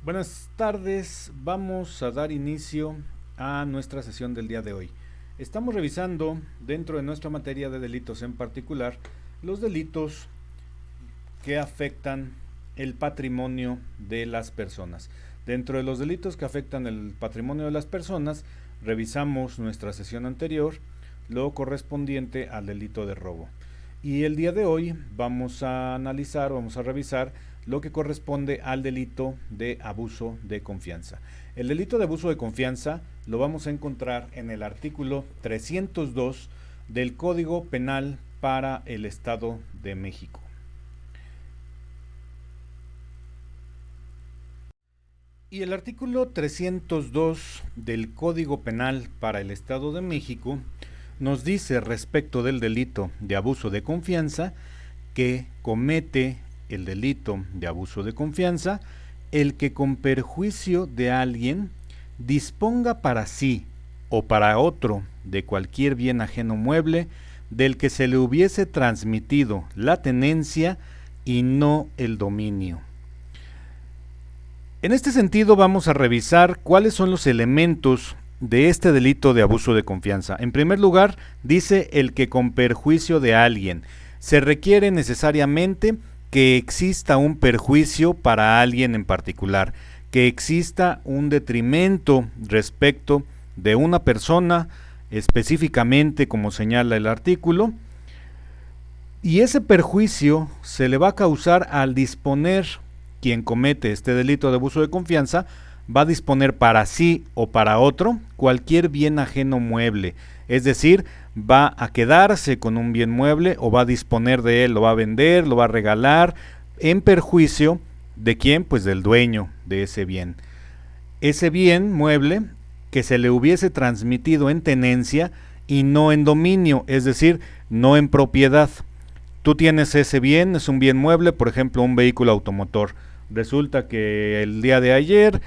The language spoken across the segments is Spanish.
Buenas tardes, vamos a dar inicio a nuestra sesión del día de hoy. Estamos revisando dentro de nuestra materia de delitos en particular los delitos que afectan el patrimonio de las personas. Dentro de los delitos que afectan el patrimonio de las personas, revisamos nuestra sesión anterior, lo correspondiente al delito de robo. Y el día de hoy vamos a revisar lo que corresponde al delito de abuso de confianza. El delito de abuso de confianza lo vamos a encontrar en el artículo 302 del Código Penal para el Estado de México. Y el artículo 302 del Código Penal para el Estado de México nos dice respecto del delito de abuso de confianza que comete el delito de abuso de confianza el que con perjuicio de alguien disponga para sí o para otro de cualquier bien ajeno mueble del que se le hubiese transmitido la tenencia y no el dominio. En este sentido vamos a revisar cuáles son los elementos de este delito de abuso de confianza. En primer lugar, dice el que con perjuicio de alguien. Se requiere necesariamente que exista un perjuicio para alguien en particular, que exista un detrimento respecto de una persona, específicamente como señala el artículo, y ese perjuicio se le va a causar al disponer, quien comete este delito de abuso de confianza, va a disponer para sí o para otro cualquier bien ajeno mueble, es decir, va a quedarse con un bien mueble o va a disponer de él, lo va a vender, lo va a regalar, en perjuicio de quién, pues del dueño de ese bien. Ese bien mueble que se le hubiese transmitido en tenencia y no en dominio, es decir, no en propiedad. Tú tienes ese bien, es un bien mueble, por ejemplo, un vehículo automotor. Resulta que el día de ayer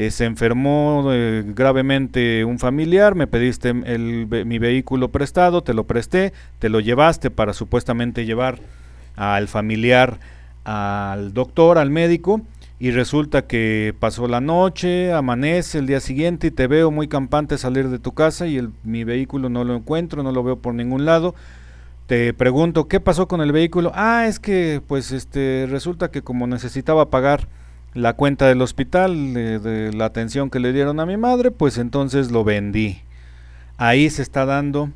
se enfermó gravemente un familiar, me pediste mi vehículo prestado, te lo presté, te lo llevaste para supuestamente llevar al familiar al doctor, al médico, y resulta que pasó la noche, amanece el día siguiente y te veo muy campante salir de tu casa y mi vehículo no lo encuentro, no lo veo por ningún lado. Te pregunto, ¿qué pasó con el vehículo? Es que pues resulta que como necesitaba pagar la cuenta del hospital de la atención que le dieron a mi madre, pues entonces lo vendí. Ahí se está dando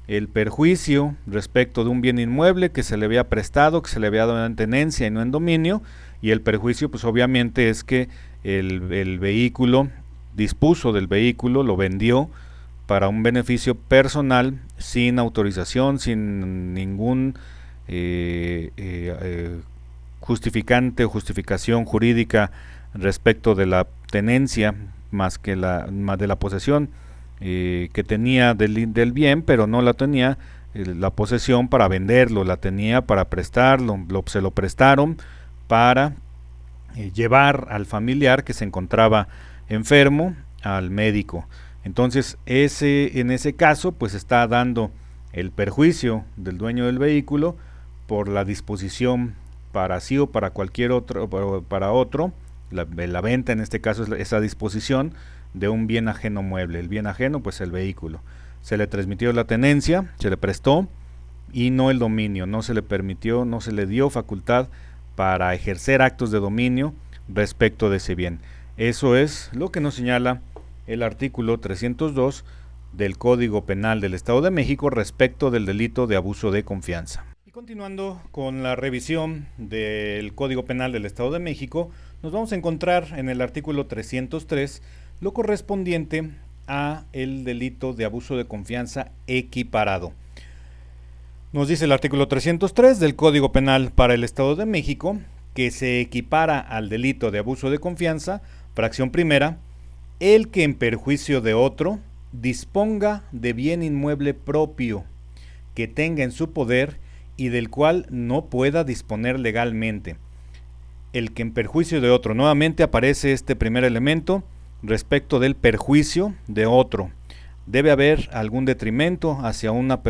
el perjuicio respecto de un bien inmueble que se le había prestado, que se le había dado en tenencia y no en dominio, y el perjuicio pues obviamente es que el vehículo, dispuso del vehículo, lo vendió para un beneficio personal, sin autorización, sin ningún justificante o justificación jurídica respecto de la tenencia, más de la posesión que tenía del bien, pero no la tenía la posesión para venderlo, la tenía para prestarlo, se lo prestaron para llevar al familiar que se encontraba enfermo al médico. Entonces en ese caso pues está dando el perjuicio del dueño del vehículo por la disposición para sí o para cualquier otro, para otro, la venta en este caso es esa disposición de un bien ajeno mueble. El bien ajeno pues el vehículo. Se le transmitió la tenencia, se le prestó y no el dominio, no se le permitió, no se le dio facultad para ejercer actos de dominio respecto de ese bien. Eso es lo que nos señala el artículo 302 del Código Penal del Estado de México respecto del delito de abuso de confianza. Y continuando con la revisión del Código Penal del Estado de México, nos vamos a encontrar en el artículo 303 lo correspondiente a el delito de abuso de confianza equiparado. Nos dice el artículo 303 del Código Penal para el Estado de México que se equipara al delito de abuso de confianza, fracción primera, el que en perjuicio de otro disponga de bien inmueble propio que tenga en su poder y del cual no pueda disponer legalmente. El que en perjuicio de otro, nuevamente aparece este primer elemento respecto del perjuicio de otro. Debe haber algún detrimento hacia una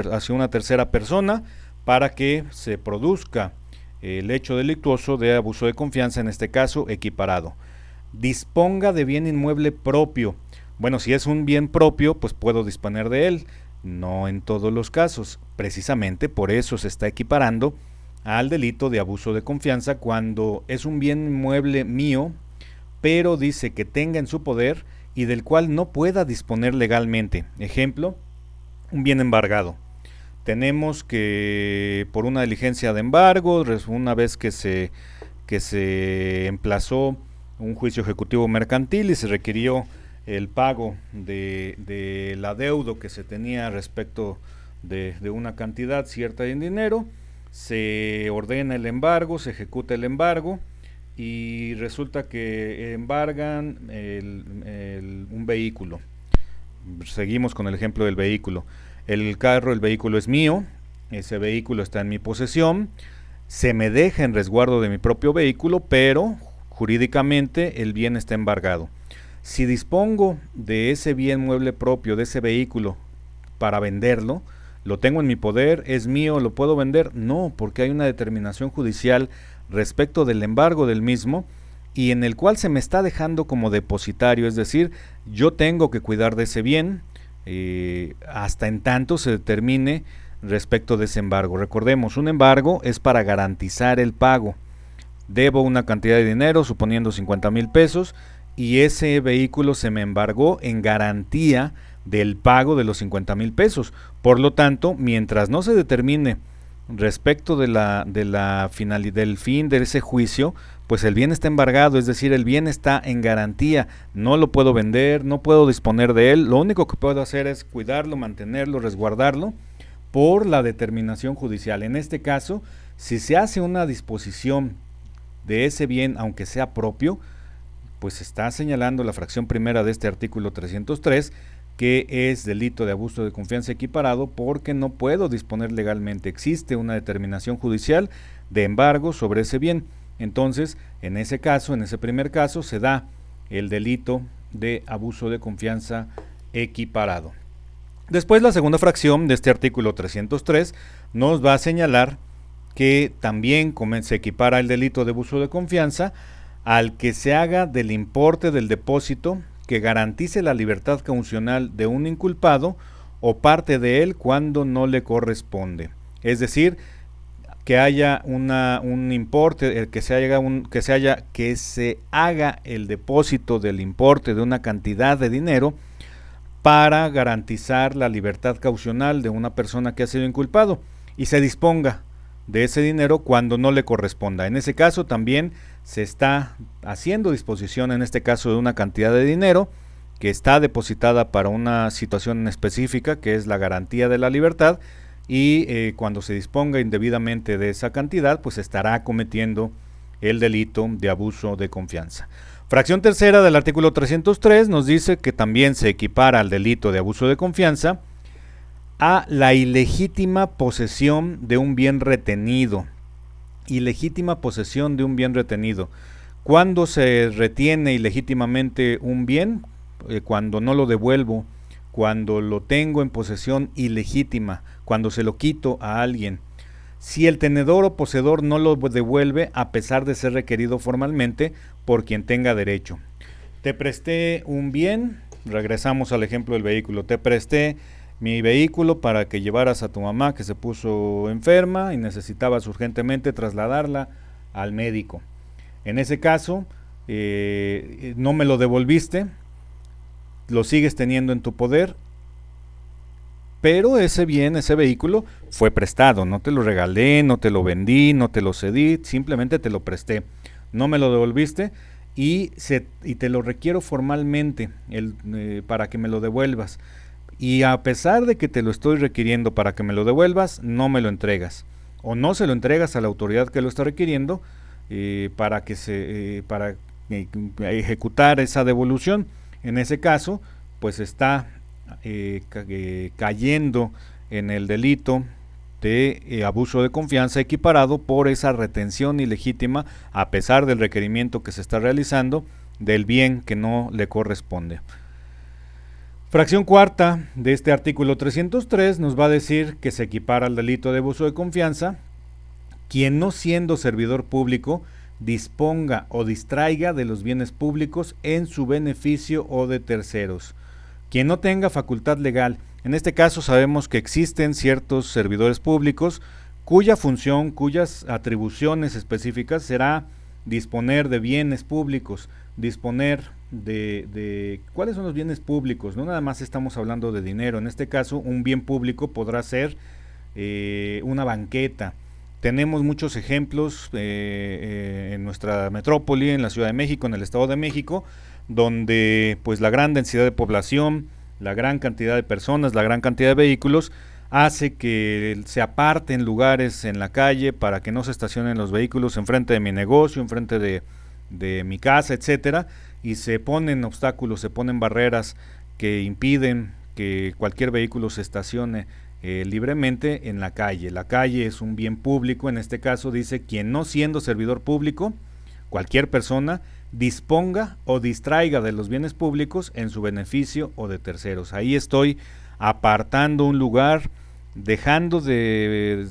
tercera persona para que se produzca el hecho delictuoso de abuso de confianza, en este caso equiparado. disponga de bien inmueble propio. Bueno, si es un bien propio, pues puedo disponer de él. No en todos los casos. Precisamente por eso se está equiparando al delito de abuso de confianza cuando es un bien inmueble mío, pero dice que tenga en su poder y del cual no pueda disponer legalmente. Ejemplo, un bien embargado. Tenemos que, por una diligencia de embargo, una vez que se emplazó un juicio ejecutivo mercantil y se requirió el pago de la deuda que se tenía respecto de una cantidad cierta en dinero, se ordena el embargo, se ejecuta el embargo y resulta que embargan un vehículo. Seguimos con el ejemplo del vehículo. El vehículo es mío, ese vehículo está en mi posesión, se me deja en resguardo de mi propio vehículo, pero jurídicamente el bien está embargado. Si dispongo de ese bien mueble propio, de ese vehículo, para venderlo, lo tengo en mi poder, es mío, lo puedo vender. No, porque hay una determinación judicial respecto del embargo del mismo y en el cual se me está dejando como depositario, es decir, yo tengo que cuidar de ese bien hasta en tanto se determine respecto de ese embargo. Recordemos, un embargo es para garantizar el pago. Debo una cantidad de dinero, suponiendo 50,000 pesos, y ese vehículo se me embargó en garantía del pago de los 50,000 pesos. Por lo tanto, mientras no se determine respecto del fin de ese juicio, pues el bien está embargado, es decir, el bien está en garantía, no lo puedo vender, no puedo disponer de él, lo único que puedo hacer es cuidarlo, mantenerlo, resguardarlo por la determinación judicial. En este caso, si se hace una disposición de ese bien, aunque sea propio, pues está señalando la fracción primera de este artículo 303 que es delito de abuso de confianza equiparado porque no puedo disponer legalmente. Existe una determinación judicial de embargo sobre ese bien. Entonces, en ese caso, en ese primer caso, se da el delito de abuso de confianza equiparado. Después, la segunda fracción de este artículo 303 nos va a señalar que también se equipara el delito de abuso de confianza al que se haga del importe del depósito que garantice la libertad caucional de un inculpado o parte de él cuando no le corresponde. Es decir, que haya un importe, que se haga el depósito del importe de una cantidad de dinero para garantizar la libertad caucional de una persona que ha sido inculpado y se disponga de ese dinero cuando no le corresponda. En ese caso también se está haciendo disposición, en este caso, de una cantidad de dinero que está depositada para una situación específica, que es la garantía de la libertad, y cuando se disponga indebidamente de esa cantidad, pues estará cometiendo el delito de abuso de confianza. Fracción tercera del artículo 303 nos dice que también se equipara al delito de abuso de confianza a la ilegítima posesión de un bien retenido. Ilegítima posesión de un bien retenido. ¿Cuándo se retiene ilegítimamente un bien? Cuando no lo devuelvo, cuando lo tengo en posesión ilegítima, cuando se lo quito a alguien. Si el tenedor o poseedor no lo devuelve a pesar de ser requerido formalmente por quien tenga derecho. Te presté un bien, regresamos al ejemplo del vehículo, te presté mi vehículo para que llevaras a tu mamá que se puso enferma y necesitabas urgentemente trasladarla al médico. En ese caso, no me lo devolviste, lo sigues teniendo en tu poder, pero ese bien, ese vehículo fue prestado, no te lo regalé, no te lo vendí, no te lo cedí, simplemente te lo presté. No me lo devolviste y te lo requiero formalmente para que me lo devuelvas. Y a pesar de que te lo estoy requiriendo para que me lo devuelvas, no me lo entregas. O no se lo entregas a la autoridad que lo está requiriendo para ejecutar esa devolución. En ese caso, pues está cayendo en el delito de abuso de confianza equiparado por esa retención ilegítima a pesar del requerimiento que se está realizando del bien que no le corresponde. Fracción cuarta de este artículo 303 nos va a decir que se equipara al delito de abuso de confianza quien no siendo servidor público disponga o distraiga de los bienes públicos en su beneficio o de terceros. Quien no tenga facultad legal, en este caso sabemos que existen ciertos servidores públicos cuya función, cuyas atribuciones específicas será disponer de bienes públicos, disponer de cuáles son los bienes públicos. No nada más estamos hablando de dinero, en este caso un bien público podrá ser una banqueta. Tenemos muchos ejemplos en nuestra metrópoli, en la Ciudad de México, en el Estado de México, donde pues la gran densidad de población, la gran cantidad de personas, la gran cantidad de vehículos hace que se aparten lugares en la calle para que no se estacionen los vehículos enfrente de mi negocio, enfrente de mi casa, etcétera, y se ponen obstáculos, se ponen barreras que impiden que cualquier vehículo se estacione libremente en la calle. La calle es un bien público, en este caso dice quien no siendo servidor público, cualquier persona, disponga o distraiga de los bienes públicos en su beneficio o de terceros. Ahí estoy apartando un lugar, dejando de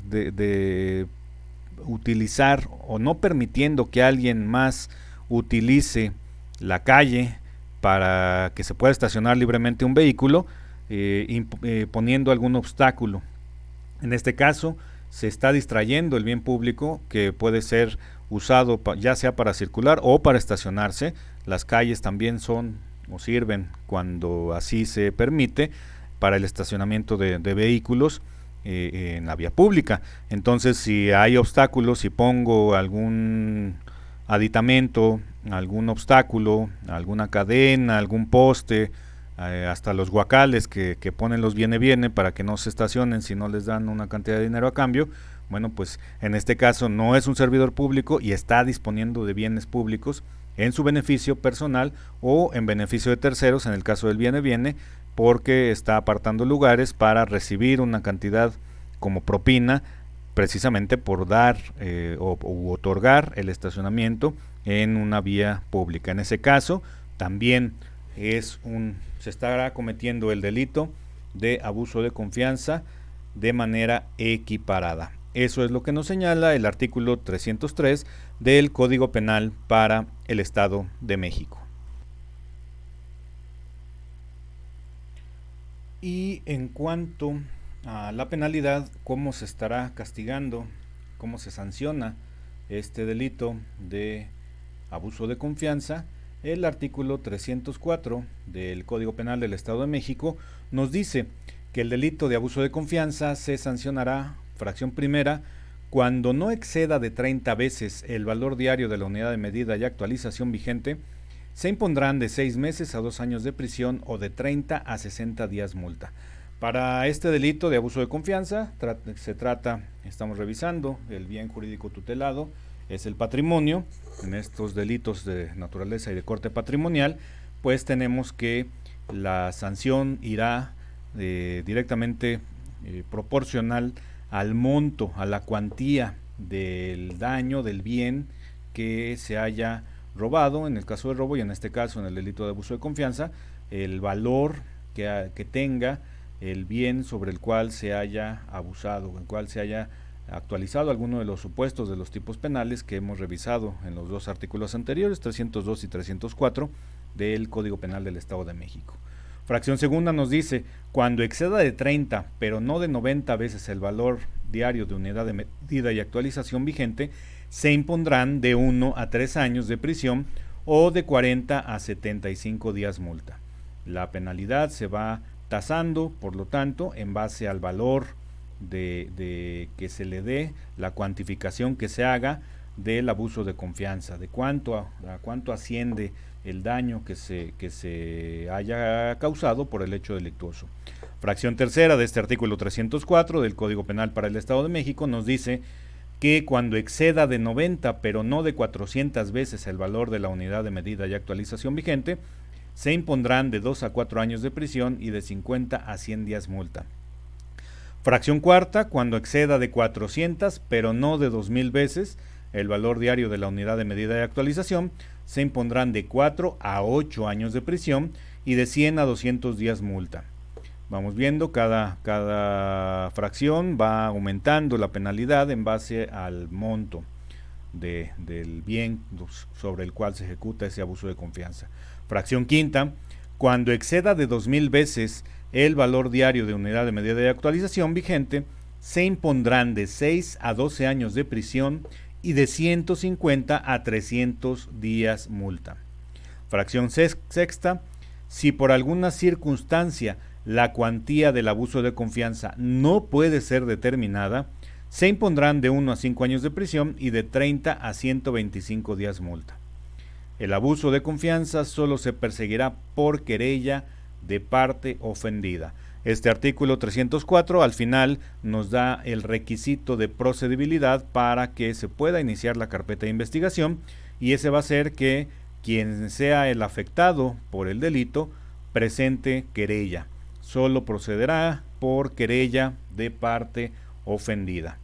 utilizar o no permitiendo que alguien más utilice la calle para que se pueda estacionar libremente un vehículo, poniendo algún obstáculo. En este caso se está distrayendo el bien público que puede ser usado ya sea para circular o para estacionarse. Las calles también son o sirven, cuando así se permite, para el estacionamiento de vehículos en la vía pública. Entonces, si hay obstáculos, si pongo algún aditamento, algún obstáculo, alguna cadena, algún poste, hasta los guacales que ponen los viene para que no se estacionen si no les dan una cantidad de dinero a cambio. Bueno, pues en este caso no es un servidor público y está disponiendo de bienes públicos en su beneficio personal o en beneficio de terceros, en el caso del viene, porque está apartando lugares para recibir una cantidad como propina, precisamente por dar u otorgar el estacionamiento en una vía pública. En ese caso también se estará cometiendo el delito de abuso de confianza de manera equiparada. Eso es lo que nos señala el artículo 303 del Código Penal para el Estado de México. Y en cuanto a la penalidad, cómo se estará castigando, cómo se sanciona este delito de abuso de confianza, el artículo 304 del Código Penal del Estado de México nos dice que el delito de abuso de confianza se sancionará, fracción primera, cuando no exceda de 30 veces el valor diario de la unidad de medida y actualización vigente, se impondrán de 6 meses a 2 años de prisión o de 30 a 60 días multa. Para este delito de abuso de confianza estamos revisando el bien jurídico tutelado, es el patrimonio. En estos delitos de naturaleza y de corte patrimonial, pues tenemos que la sanción irá directamente proporcional al monto, a la cuantía del daño, del bien que se haya robado, en el caso de robo, y en este caso en el delito de abuso de confianza, el valor que tenga el bien sobre el cual se haya abusado, el cual se haya actualizado alguno de los supuestos de los tipos penales que hemos revisado en los dos artículos anteriores, 302 y 304 del Código Penal del Estado de México. Fracción segunda nos dice, cuando exceda de 30, pero no de 90 veces el valor diario de unidad de medida y actualización vigente, se impondrán de 1 a 3 años de prisión o de 40 a 75 días multa. La penalidad se va tasando, por lo tanto, en base al valor de que se le dé, la cuantificación que se haga del abuso de confianza, de cuánto asciende el daño que se haya causado por el hecho delictuoso. Fracción tercera de este artículo 304 del Código Penal para el Estado de México nos dice que cuando exceda de 90 pero no de 400 veces el valor de la unidad de medida y actualización vigente, se impondrán de 2 a 4 años de prisión y de 50 a 100 días multa. Fracción cuarta, cuando exceda de 400 pero no de 2000 veces el valor diario de la unidad de medida y actualización, se impondrán de 4 a 8 años de prisión y de 100 a 200 días multa. Vamos viendo, cada fracción va aumentando la penalidad en base al monto. del bien sobre el cual se ejecuta ese abuso de confianza. Fracción quinta, cuando exceda de 2000 veces el valor diario de unidad de medida de actualización vigente, se impondrán de 6 a 12 años de prisión y de 150 a 300 días multa. Fracción sexta, si por alguna circunstancia la cuantía del abuso de confianza no puede ser determinada, se impondrán de 1 a 5 años de prisión y de 30 a 125 días multa. El abuso de confianza solo se perseguirá por querella de parte ofendida. Este artículo 304 al final nos da el requisito de procedibilidad para que se pueda iniciar la carpeta de investigación, y ese va a ser que quien sea el afectado por el delito presente querella. Solo procederá por querella de parte ofendida.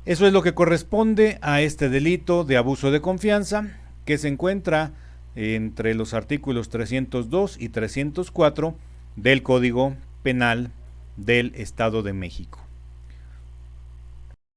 Eso es lo que corresponde a este delito de abuso de confianza, que se encuentra entre los artículos 302 y 304 del Código Penal del Estado de México.